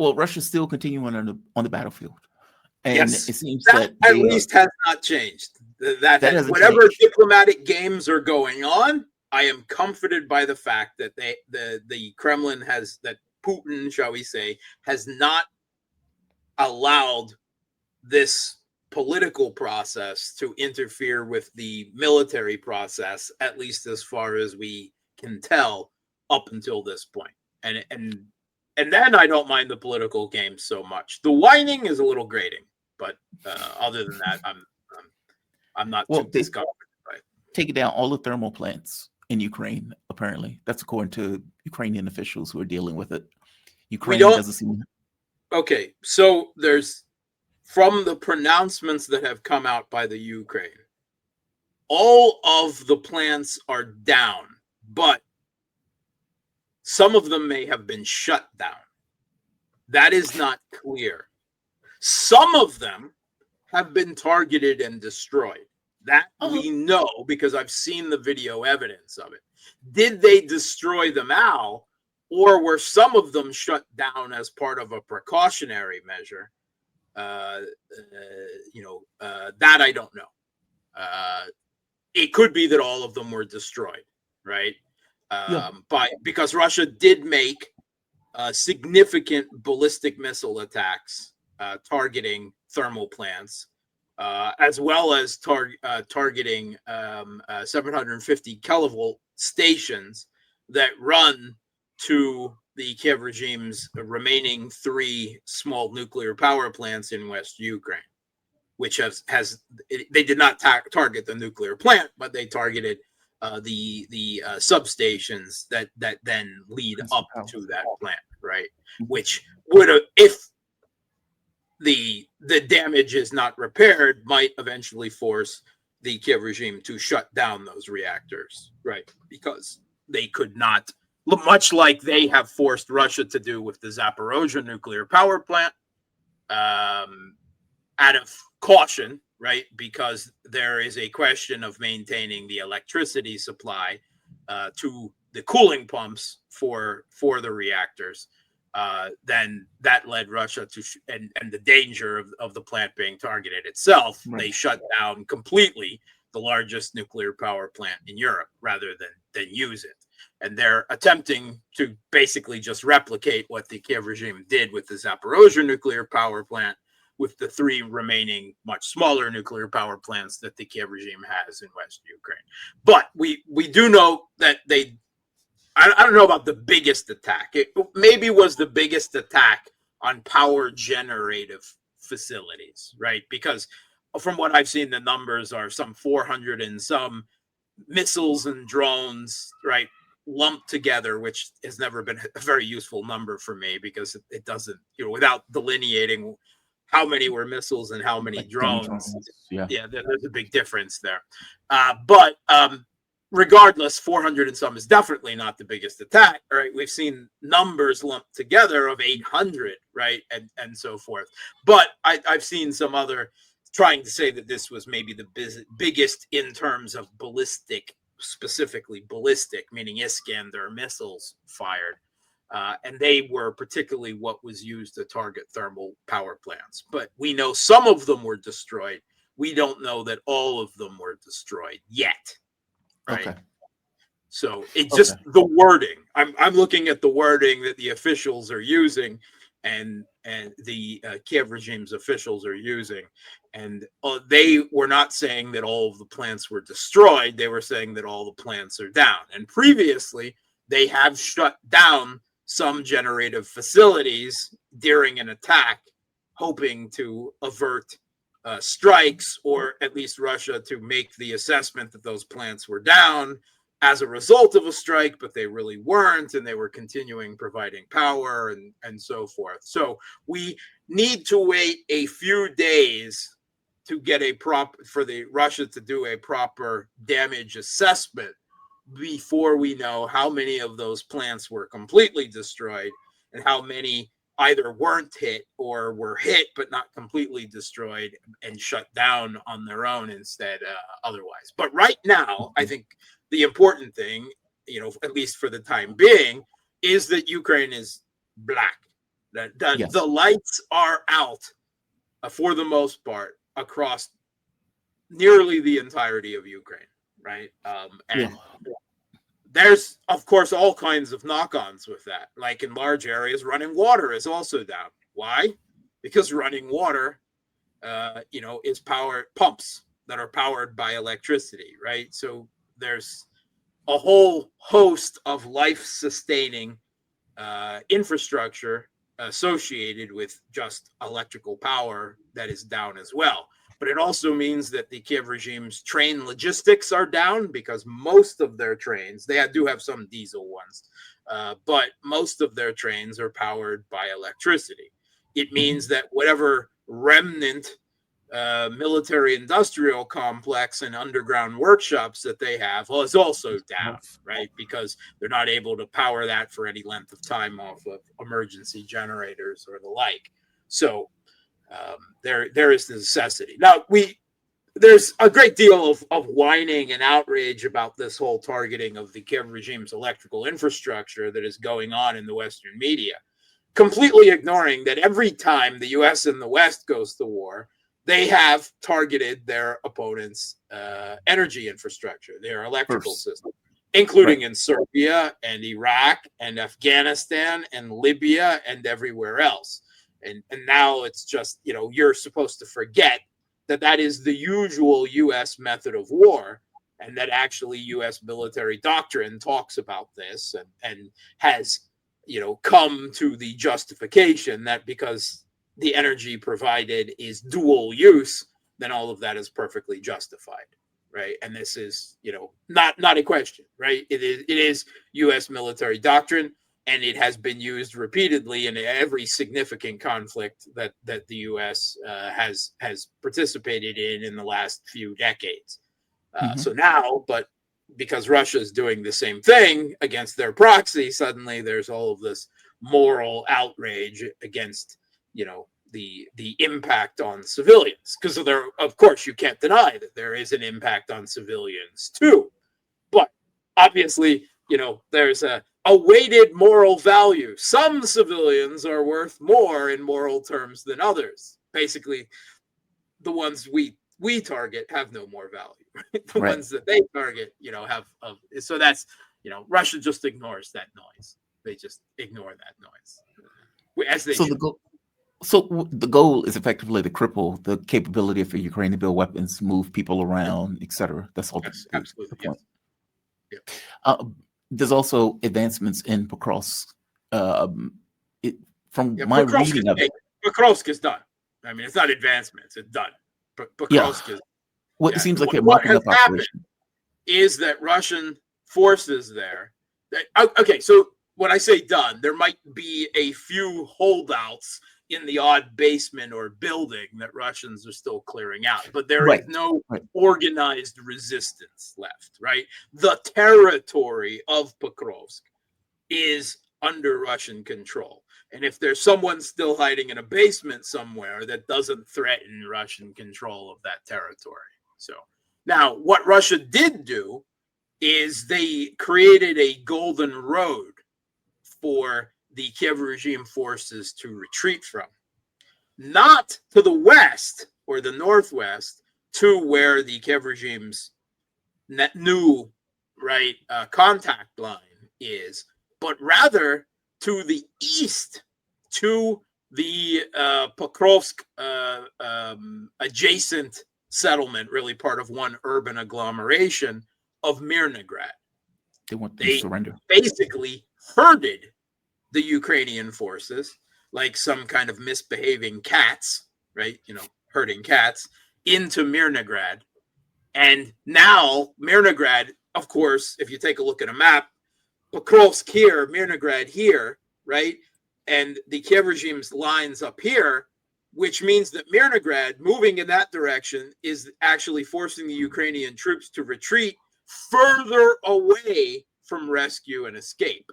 Well, Russia's still continuing on the battlefield, and Yes, it seems that that at they least has not changed. that hasn't Whatever changed. diplomatic games are going on, I am comforted by the fact that the Kremlin that Putin, shall we say, has not allowed this political process to interfere with the military process, at least as far as we can tell up until this point. And then I don't mind the political games so much. The whining is a little grating, but other than that, I'm not too Well, they discomforted by it. taken down all the thermal plants in Ukraine. Apparently, that's according to Ukrainian officials who are dealing with it. We Ukraine don't. doesn't seem. Okay, so there's from the pronouncements that have come out by the Ukraine, all of the plants are down, but some of them may have been shut down. That is not clear. Some of them have been targeted and destroyed. That we know because I've seen the video evidence of it. Did they destroy them all, or were some of them shut down as part of a precautionary measure? That I don't know. It could be that all of them were destroyed, right? Because Russia did make significant ballistic missile attacks targeting thermal plants, as well as targeting 750 kilovolt stations that run to the Kiev regime's remaining 3 small nuclear power plants in West Ukraine, which they did not target the nuclear plant, but they targeted the substations that then lead up to that plant, right? Which would have, if the damage is not repaired, might eventually force the Kiev regime to shut down those reactors, right? Because they could not, much like they have forced Russia to do with the Zaporozhye nuclear power plant, out of caution, right? Because there is a question of maintaining the electricity supply to the cooling pumps for the reactors. Then that led Russia to, and the danger of the plant being targeted itself, right. They shut down completely the largest nuclear power plant in Europe rather than use it. And they're attempting to basically just replicate what the Kiev regime did with the Zaporozhye nuclear power plant, with the 3 remaining much smaller nuclear power plants that the Kiev regime has in West Ukraine. But we do know that I don't know about the biggest attack. It maybe was the biggest attack on power generative facilities, right? Because from what I've seen, the numbers are some 400 and some missiles and drones, right, lumped together, which has never been a very useful number for me because it doesn't, without delineating how many were missiles and how many drones. Yeah, there's a big difference there. But regardless, 400 and some is definitely not the biggest attack, right? We've seen numbers lumped together of 800, right? And so forth. But I've seen some other trying to say that this was maybe the biggest in terms of ballistic, specifically ballistic, meaning Iskander missiles fired. And they were particularly what was used to target thermal power plants. But we know some of them were destroyed. We don't know that all of them were destroyed yet. Right. Okay. So it's just the wording. I'm looking at the wording that the officials are using, and the Kiev regime's officials are using, and they were not saying that all of the plants were destroyed. They were saying that all the plants are down. And previously, they have shut down some generative facilities during an attack, hoping to avert strikes, or at least Russia to make the assessment that those plants were down as a result of a strike, but they really weren't, and they were continuing providing power and so forth. So we need to wait a few days to get for the Russia to do a proper damage assessment before we know how many of those plants were completely destroyed and how many either weren't hit or were hit but not completely destroyed and shut down on their own instead otherwise. But right now, I think the important thing, at least for the time being, is that Ukraine is black. Yes. The lights are out for the most part across nearly the entirety of Ukraine, right? And there's, of course, all kinds of knock-ons with that. Like in large areas, running water is also down. Why? Because running water, is powered pumps that are powered by electricity, right? So there's a whole host of life-sustaining infrastructure associated with just electrical power that is down as well. But it also means that the Kiev regime's train logistics are down because most of their trains, they do have some diesel ones, but most of their trains are powered by electricity. It means that whatever remnant military industrial complex and underground workshops that they have is also down, right? Because they're not able to power that for any length of time off of emergency generators or the like. So there is the necessity. Now, there's a great deal of whining and outrage about this whole targeting of the Kiev regime's electrical infrastructure that is going on in the Western media, completely ignoring that every time the U.S. and the West goes to war, they have targeted their opponents' energy infrastructure, their electrical system, including in Serbia and Iraq and Afghanistan and Libya and everywhere else. And now it's just, you're supposed to forget that is the usual U.S. method of war, and that actually U.S. military doctrine talks about this and has, come to the justification that because the energy provided is dual use, then all of that is perfectly justified, right? And this is, not a question, right? It is U.S. military doctrine, and it has been used repeatedly in every significant conflict that the U.S. has participated in the last few decades. So now, but because Russia is doing the same thing against their proxy, suddenly there's all of this moral outrage against, the impact on civilians, because of course, you can't deny that there is an impact on civilians too. But obviously, there's a weighted moral value. Some civilians are worth more in moral terms than others. Basically, the ones we target have no more value. Right? The ones that they target, have. So that's, Russia just ignores that noise. They just ignore that noise, as they should. So the goal is effectively to cripple the capability for Ukraine to build weapons, move people around, etc. That's all. Yes, absolutely. The point. Yes. There's also advancements in Pokrovsk. From my Pokrovsk reading of it, Pokrovsk is done. I mean, it's not advancements; it's done. Pokrovsk is. Well, it seems like a what mopping has up happened operation. is that Russian forces there. Okay, so when I say done, there might be a few holdouts in the odd basement or building that Russians are still clearing out, but there is no organized resistance left, right? The territory of Pokrovsk is under Russian control. And if there's someone still hiding in a basement somewhere, that doesn't threaten Russian control of that territory. So now what Russia did do is they created a golden road for the Kiev regime forces to retreat from, not to the west or the northwest, to where the Kiev regime's new contact line is, but rather to the east, to the Pokrovsk adjacent settlement, really part of one urban agglomeration of Mirnograd. They want to surrender. Basically herded the Ukrainian forces like some kind of misbehaving cats, right? Herding cats into Mirnograd. And now Mirnograd, of course, if you take a look at a map, Pokrovsk here, Mirnograd here, right? And the Kiev regime's lines up here, which means that Mirnograd moving in that direction is actually forcing the Ukrainian troops to retreat further away from rescue and escape,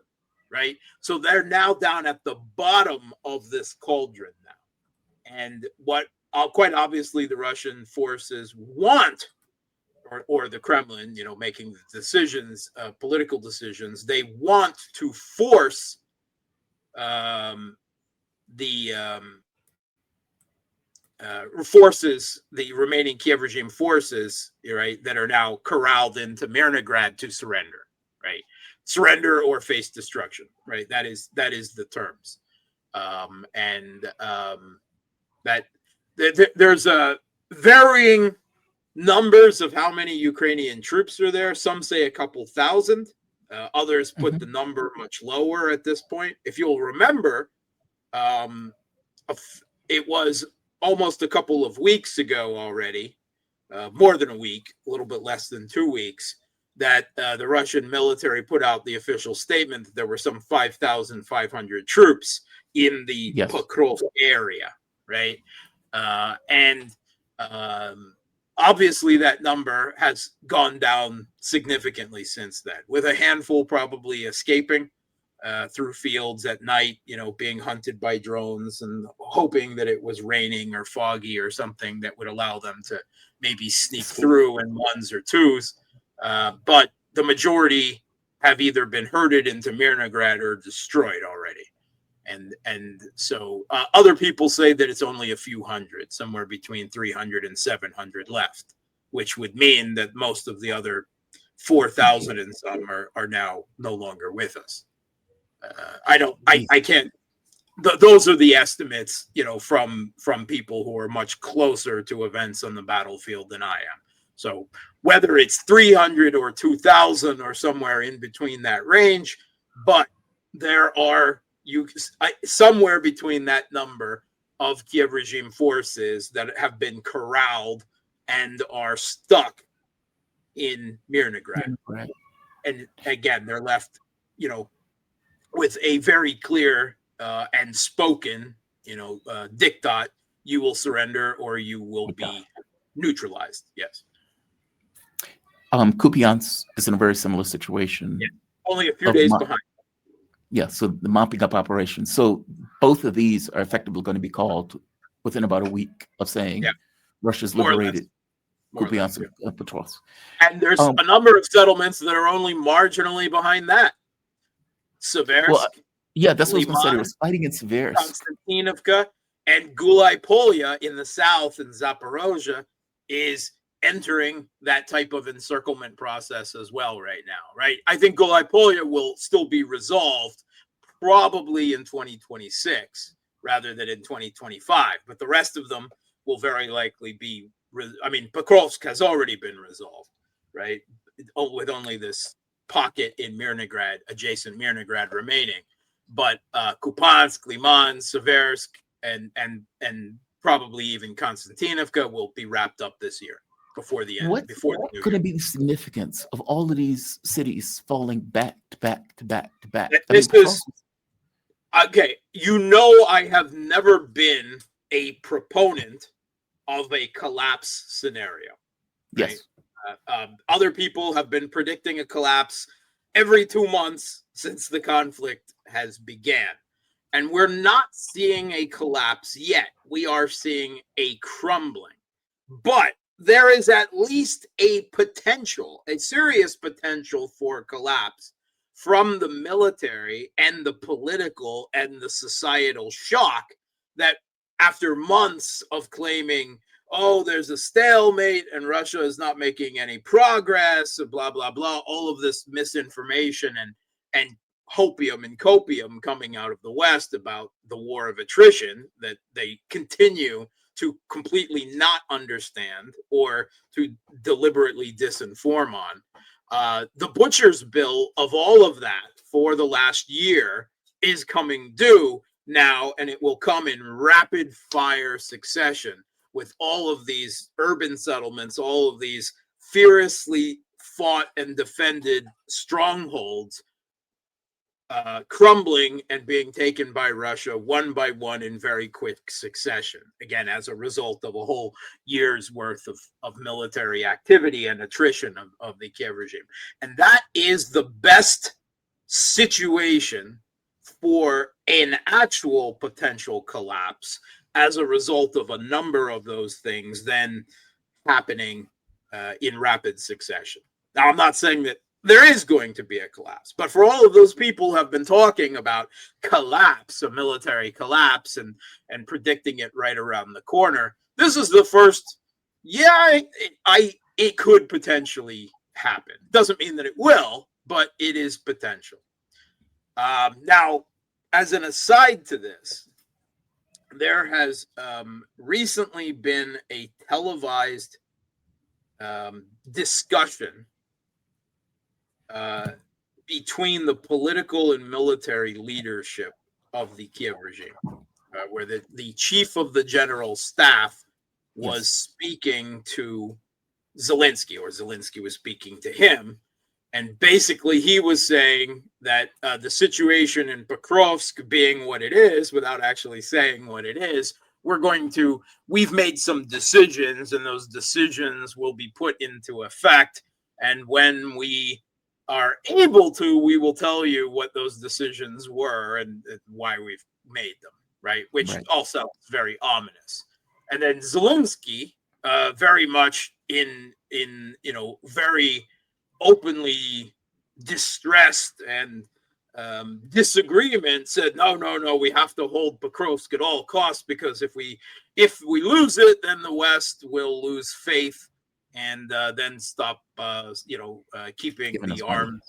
right? So they're now down at the bottom of this cauldron now. And what quite obviously the Russian forces want, or the Kremlin, making the decisions, political decisions, they want to force the forces, the remaining Kiev regime forces, right, that are now corralled into Mirnograd to surrender, right? Surrender or face destruction, right? That is the terms, that there's a varying numbers of how many Ukrainian troops are there. Some say a couple thousand. Others put the number much lower at this point. If you'll remember, it was almost a couple of weeks ago already, more than a week, a little bit less than 2 weeks, that the Russian military put out the official statement that there were some 5,500 troops in the Pokrovsk area, right? Obviously, that number has gone down significantly since then, with a handful probably escaping through fields at night, being hunted by drones and hoping that it was raining or foggy or something that would allow them to maybe sneak through in ones or twos. But the majority have either been herded into Mirnograd or destroyed already. And so other people say that it's only a few hundred, somewhere between 300 and 700 left, which would mean that most of the other 4,000 and some are now no longer with us. I can't. Those are the estimates, from people who are much closer to events on the battlefield than I am. So whether it's 300 or 2,000 or somewhere in between that range, but there are somewhere between that number of Kiev regime forces that have been corralled and are stuck in Mirnograd. And again, they're left, with a very clear and spoken, diktat: you will surrender or you will be neutralized. Yes. Kupiansk is in a very similar situation. Yeah. Only a few days behind. Yeah, so the mopping up operation. So both of these are effectively going to be called within about a week of saying Russia's liberated Kupiansk and Pokrovsk. And there's a number of settlements that are only marginally behind that. Seversk. Well, yeah, that's what I was going to say. They was fighting in Seversk. Konstantinovka and Gulai Polya in the south, and Zaporozhye is entering that type of encirclement process as well right now, right? I think Gulai Polya will still be resolved probably in 2026 rather than in 2025, but the rest of them will very likely be, Pokrovsk has already been resolved, right? With only this pocket in Mirnograd, adjacent Mirnograd remaining, but Kupiansk, Liman, Seversk, and probably even Konstantinovka will be wrapped up this year before the end. What could it be the significance of all of these cities falling back to back to back to back? This is okay. I have never been a proponent of a collapse scenario. Right? Yes. Other people have been predicting a collapse every 2 months since the conflict has began. And we're not seeing a collapse yet. We are seeing a crumbling. But there is at least a potential, a serious potential for collapse from the military and the political and the societal shock that after months of claiming, there's a stalemate and Russia is not making any progress, blah, blah, blah, all of this misinformation and hopium and copium coming out of the West about the war of attrition that they continue to completely not understand or to deliberately disinform on. The butcher's bill of all of that for the last year is coming due now, and it will come in rapid fire succession with all of these urban settlements, all of these fiercely fought and defended strongholds crumbling and being taken by Russia one by one in very quick succession. Again, as a result of a whole year's worth of military activity and attrition of the Kiev regime. And that is the best situation for an actual potential collapse as a result of a number of those things then happening in rapid succession. Now, I'm not saying that there is going to be a collapse. But for all of those people who have been talking about collapse, a military collapse, and predicting it right around the corner, this is the first. Yeah, it could potentially happen. Doesn't mean that it will, but it is potential. Now, as an aside to this, there has recently been a televised discussion between the political and military leadership of the Kiev regime, where the chief of the general staff was speaking to Zelensky, or Zelensky was speaking to him. And basically he was saying that the situation in Pokrovsk being what it is, without actually saying what it is, we've made some decisions, and those decisions will be put into effect. And when we are able to, we will tell you what those decisions were and why we've made them, right? Which also is very ominous. And then Zelensky, very much in very openly distressed and disagreement, said, no, we have to hold Pokrovsk at all costs, because if we lose it, then the West will lose faith and then stop keeping the arms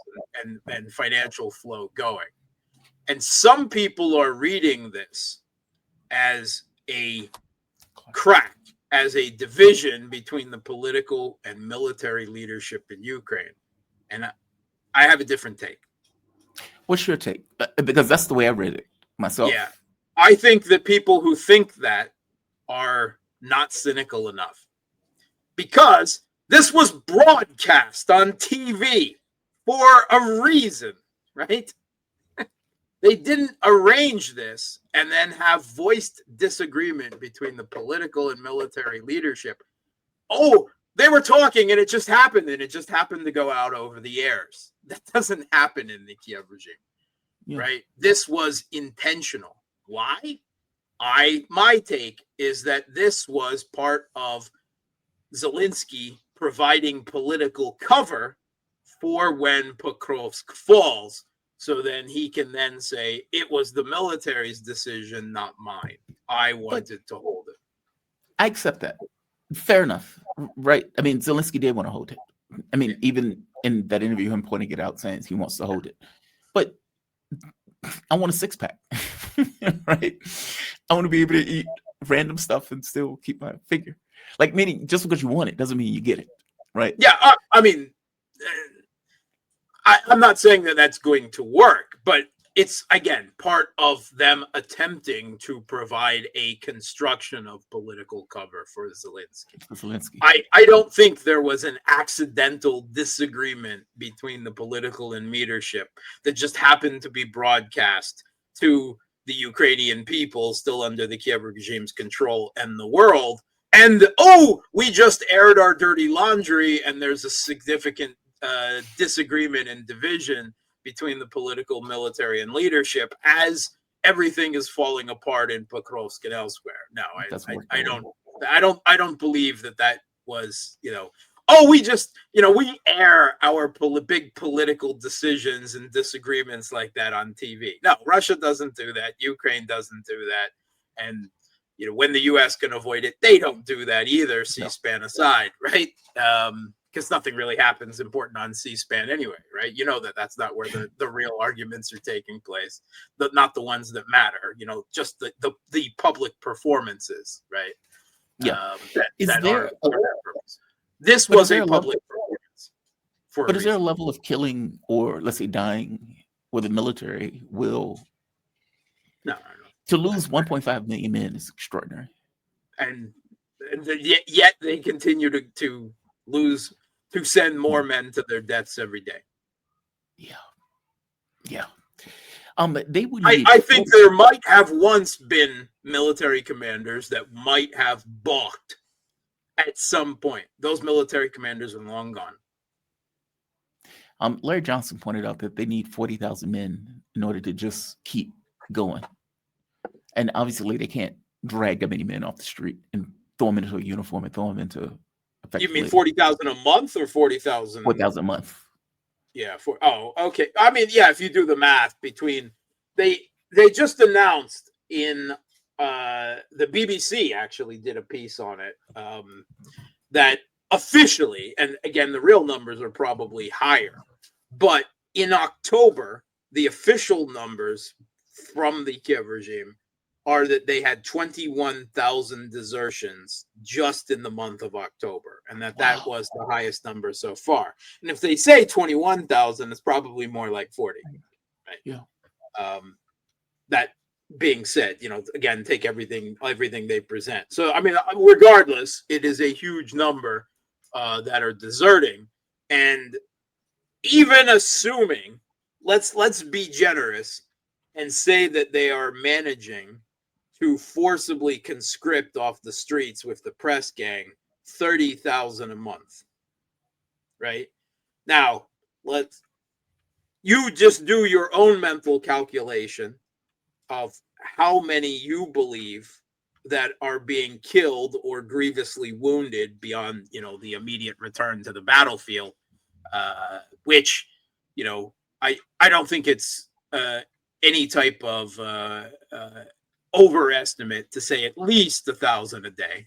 and financial flow going. And some people are reading this as a crack, as a division between the political and military leadership in Ukraine. And I have a different take. What's your take? Because that's the way I read it myself. Yeah. I think that people who think that are not cynical enough, because this was broadcast on TV for a reason, right? They didn't arrange this and then have voiced disagreement between the political and military leadership. Oh, they were talking and it just happened, and it just happened to go out over the airs. That doesn't happen in the Kiev regime, right? This was intentional. Why? My take is that this was part of Zelensky providing political cover for when Pokrovsk falls, so then he can then say, it was the military's decision, not mine. I wanted to hold it. I accept that. Fair enough. Right. I mean, Zelensky did want to hold it. I mean, even in that interview, him pointing it out, saying he wants to hold it. But I want a six-pack, right? I want to be able to eat random stuff and still keep my figure. Like, meaning just because you want it doesn't mean you get it, right? Yeah, I mean, I'm not saying that that's going to work, but it's, again, part of them attempting to provide a construction of political cover for Zelensky. I don't think there was an accidental disagreement between the political and leadership that just happened to be broadcast to the Ukrainian people still under the Kiev regime's control and the world. And, we just aired our dirty laundry, and there's a significant disagreement and division between the political, military, and leadership as everything is falling apart in Pokrovsk and elsewhere. No, I don't believe that was, we air our big political decisions and disagreements like that on TV. No, Russia doesn't do that. Ukraine doesn't do that. And, when the U.S. can avoid it, they don't do that either, C-SPAN aside, right? Because nothing really happens important on C-SPAN anyway, right? That's not where the real arguments are taking place, not the ones that matter, just the public performances, right? Yeah. This was a public performance. But is there a level of killing or, let's say, dying where the military will? No. To lose 1.5 million men is extraordinary. And yet they continue to lose, to send more men to their deaths every day. Yeah. They would. I think there might have once been military commanders that might have balked at some point. Those military commanders are long gone. Larry Johnson pointed out that they need 40,000 men in order to just keep going. And obviously they can't drag that many men off the street and throw them into a uniform and throw them into. You mean 40,000 a month or 40,000? 40,000 a month. Yeah. Okay. I mean, yeah. If you do the math between they just announced in the BBC actually did a piece on it that officially, and again, the real numbers are probably higher, but in October, the official numbers from the Kiev regime are that they had 21,000 desertions just in the month of October, and that Wow. was the highest number so far. And if they say 21,000, it's probably more like 40. Right? Yeah. That being said, again, take everything they present. So, I mean, regardless, it is a huge number that are deserting, and even assuming, let's be generous and say that they are managing to forcibly conscript off the streets with the press gang 30,000 a month. Right? Now, you just do your own mental calculation of how many you believe that are being killed or grievously wounded beyond, the immediate return to the battlefield, which, I don't think it's any type of overestimate to say at least 1,000 a day,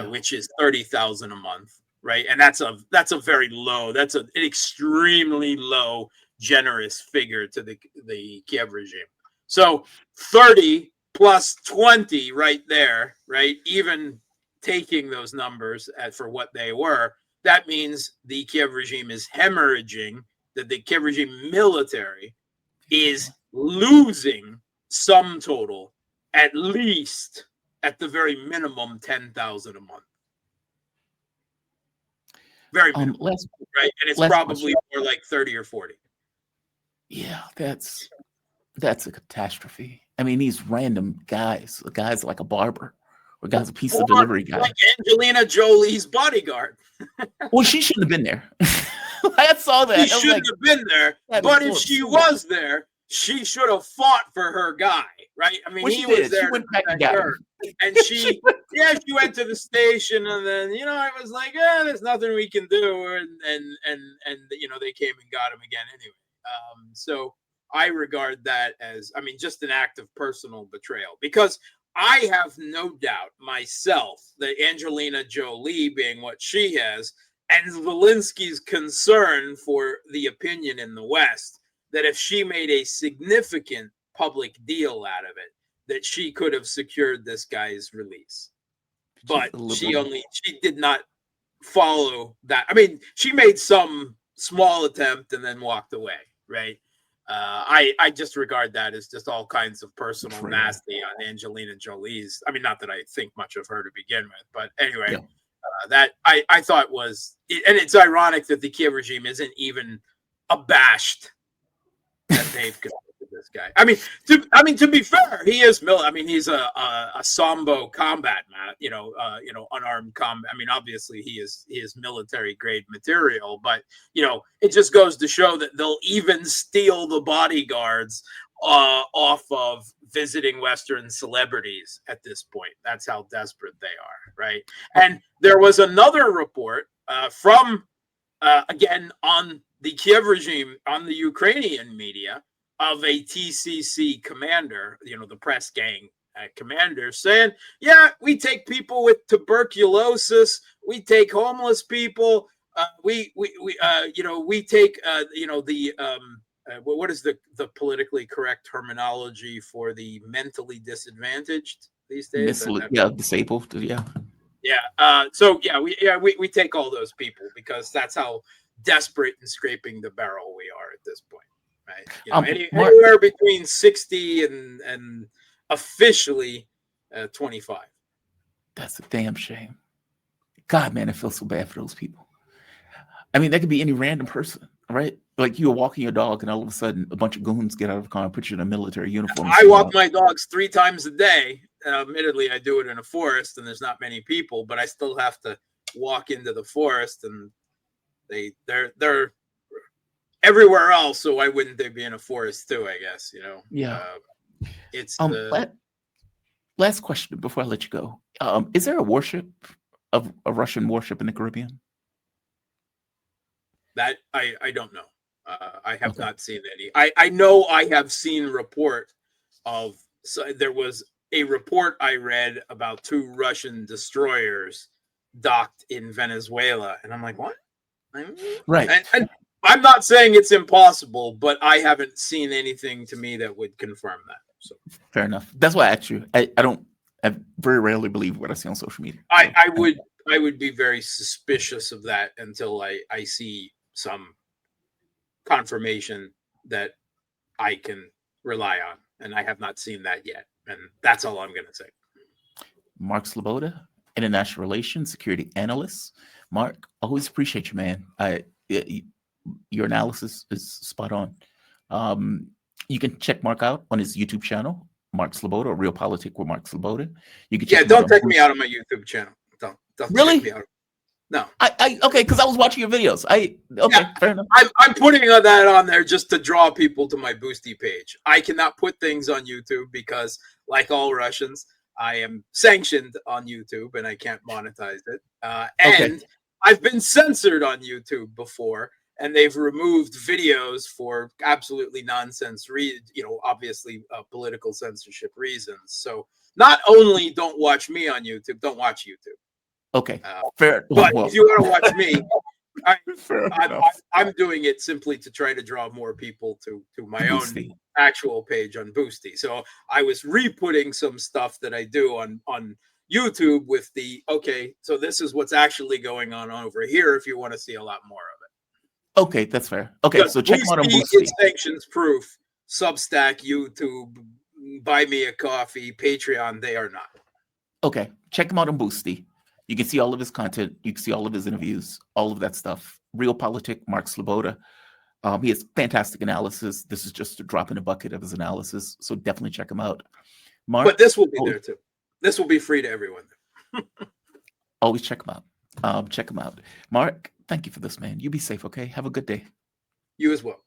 which is 30,000 a month, right? And that's a very low, that's an extremely low, generous figure to the Kiev regime. So 30 plus 20 right there, right? Even taking those numbers for what they were, that means the Kiev regime is hemorrhaging, that the Kiev regime military is losing sum total at least, at the very minimum, 10,000 a month. Very minimum, right? And it's probably more like 30 or 40. Yeah, that's a catastrophe. I mean, these random guys like a barber, or guys a pizza delivery guy, like Angelina Jolie's bodyguard. Well, she shouldn't have been there. I saw that. She shouldn't have been there, but if she was there, she should have fought for her guy, right? I mean, he was there. She went back and got her. And she went to the station, and then I was like, there's nothing we can do, and they came and got him again anyway. So I regard that as, just an act of personal betrayal, because I have no doubt myself that Angelina Jolie, being what she has, and Zelensky's concern for the opinion in the West, that if she made a significant public deal out of it, that she could have secured this guy's release. But she did not follow that. I mean, she made some small attempt and then walked away, right? I just regard that as just all kinds of personal nasty on Angelina Jolie's. I mean, not that I think much of her to begin with, but anyway, that I thought was, and it's ironic that the Kiev regime isn't even abashed that they've convicted this guy. To be fair, he is he's a Sambo combat man, unarmed combat. Obviously he is military grade material, but it just goes to show that they'll even steal the bodyguards off of visiting Western celebrities at this point. That's how desperate they are, right? And there was another report from again on the Kiev regime, on the Ukrainian media, of a TCC commander, the press gang commander, saying, yeah, we take people with tuberculosis, we take homeless people, we take what is the politically correct terminology for the mentally disadvantaged these days? Disabled. We take all those people because that's how desperate and scraping the barrel we are at this point, right? Anywhere between 60 and officially 25. That's a damn shame. God, man, I feel so bad for those people. That could be any random person, right? Like you're walking your dog and all of a sudden a bunch of goons get out of the car and put you in a military uniform. I walk my dogs 3 times a day. Admittedly, I do it in a forest and there's not many people, but I still have to walk into the forest, and they're everywhere else. So why wouldn't they be in a forest too? I guess, Yeah. It's last question before I let you go. Is there a Russian warship in the Caribbean? That I don't know. I have Okay. not seen any. I know I have seen report of. So there was a report I read about 2 Russian destroyers docked in Venezuela, and I'm like, what? Right. And I'm not saying it's impossible, but I haven't seen anything to me that would confirm that. So Fair enough. That's why I asked you. I very rarely believe what I see on social media. So, I would be very suspicious of that until I see some confirmation that I can rely on, and I have not seen that yet. And that's all I'm going to say. Mark Sleboda, international relations security analyst. Mark, always appreciate you, man. Your analysis is spot on. You can check Mark out on his YouTube channel, Mark Sleboda, or Real Politic with Mark Sleboda. You can check him don't out take me out on my YouTube channel. Don't really? check me out. No. Okay, because I was watching your videos. Fair enough. I'm putting that on there just to draw people to my Boosty page. I cannot put things on YouTube because, like all Russians, I am sanctioned on YouTube and I can't monetize it. And I've been censored on YouTube before, and they've removed videos for absolutely nonsense, obviously political censorship reasons. So not only don't watch me on YouTube, don't watch YouTube. Okay, fair. But if you want to watch me, I'm doing it simply to try to draw more people to my Boosty. Own actual page on Boosty. So I was re-putting some stuff that I do on YouTube with so this is what's actually going on over here if you want to see a lot more of it. Okay, that's fair. Okay, so check them out on Boosty. Is sanctions proof. Substack, YouTube, Buy Me a Coffee, Patreon, they are not. Okay, check him out on Boosty. You can see all of his content. You can see all of his interviews, all of that stuff. Real Politic, Mark Sleboda. He has fantastic analysis. This is just a drop in the bucket of his analysis. So definitely check him out. Mark, but this will be there too. This will be free to everyone. Always check him out. Check him out. Mark, thank you for this, man. You be safe, okay? Have a good day. You as well.